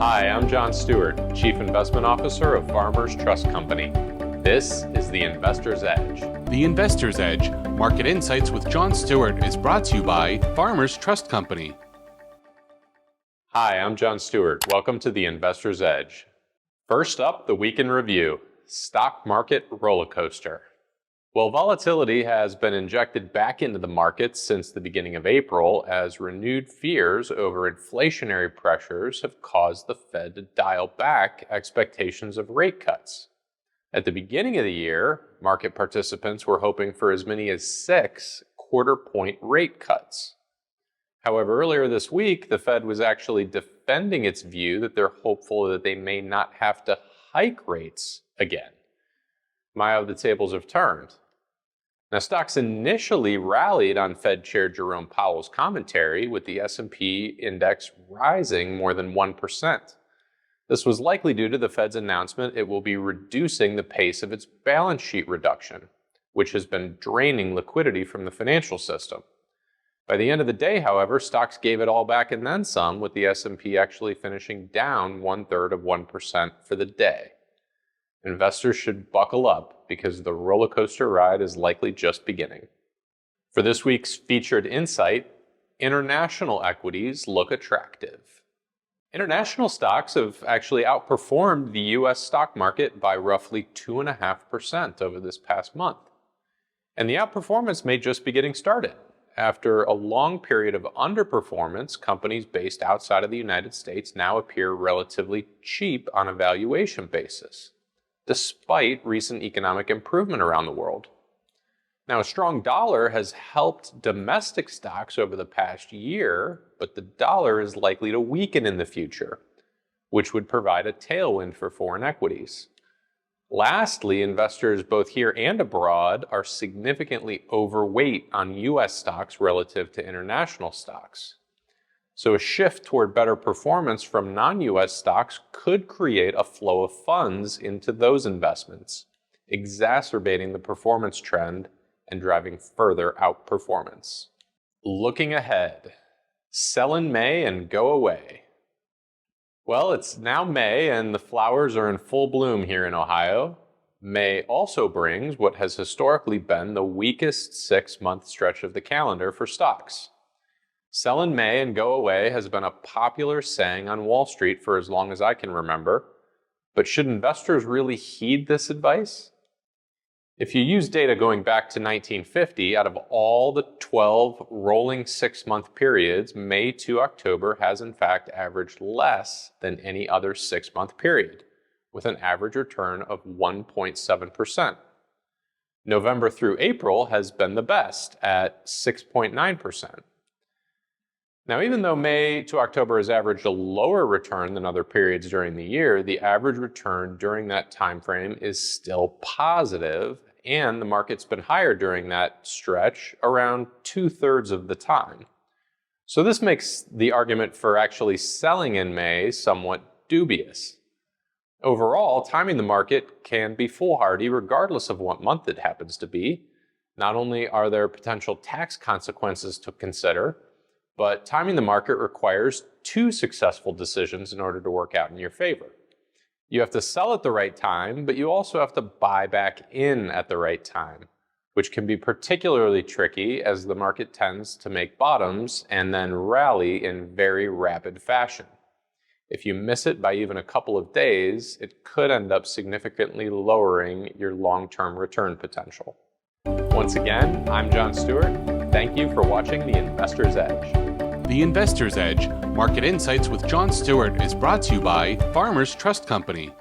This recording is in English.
Hi, I'm John Stewart, Chief Investment Officer of Farmers Trust Company. This is the Investor's Edge. The Investor's Edge, Market Insights with John Stewart, is brought to you by Farmers Trust Company. Hi, I'm John Stewart. Welcome to the Investor's Edge. First up, the week in review, stock market rollercoaster. Well, volatility has been injected back into the markets since the beginning of April as renewed fears over inflationary pressures have caused the Fed to dial back expectations of rate cuts. At the beginning of the year, market participants were hoping for as many as 6 quarter-point rate cuts. However, earlier this week, the Fed was actually defending its view that they're hopeful that they may not have to hike rates again. My, how the tables have turned. Now, stocks initially rallied on Fed Chair Jerome Powell's commentary, with the S&P index rising more than 1%. This was likely due to the Fed's announcement it will be reducing the pace of its balance sheet reduction, which has been draining liquidity from the financial system. By the end of the day, however, stocks gave it all back and then some, with the S&P actually finishing down 1/3% for the day. Investors should buckle up because the roller coaster ride is likely just beginning. For this week's featured insight, international equities look attractive. International stocks have actually outperformed the U.S. stock market by roughly 2.5% over this past month. And the outperformance may just be getting started. After a long period of underperformance, companies based outside of the United States now appear relatively cheap on a valuation basis, despite recent economic improvement around the world. Now, a strong dollar has helped domestic stocks over the past year, but the dollar is likely to weaken in the future, which would provide a tailwind for foreign equities. Lastly, investors both here and abroad are significantly overweight on U.S. stocks relative to international stocks. So a shift toward better performance from non-U.S. stocks could create a flow of funds into those investments, exacerbating the performance trend and driving further outperformance. Looking ahead, sell in May and go away. Well, it's now May and the flowers are in full bloom here in Ohio. May also brings what has historically been the weakest 6-month stretch of the calendar for stocks. Sell in May and go away has been a popular saying on Wall Street for as long as I can remember, but should investors really heed this advice? If you use data going back to 1950, out of all the 12 rolling 6-month periods, May to October has in fact averaged less than any other 6-month period, with an average return of 1.7%. November through April has been the best at 6.9%. Now, even though May to October has averaged a lower return than other periods during the year, the average return during that time frame is still positive, and the market's been higher during that stretch around 2/3 of the time. So this makes the argument for actually selling in May somewhat dubious. Overall, timing the market can be foolhardy regardless of what month it happens to be. Not only are there potential tax consequences to consider, but timing the market requires 2 successful decisions in order to work out in your favor. You have to sell at the right time, but you also have to buy back in at the right time, which can be particularly tricky as the market tends to make bottoms and then rally in very rapid fashion. If you miss it by even a couple of days, it could end up significantly lowering your long-term return potential. Once again, I'm John Stewart. Thank you for watching The Investor's Edge. The Investor's Edge, Market Insights with John Stewart, is brought to you by Farmers Trust Company.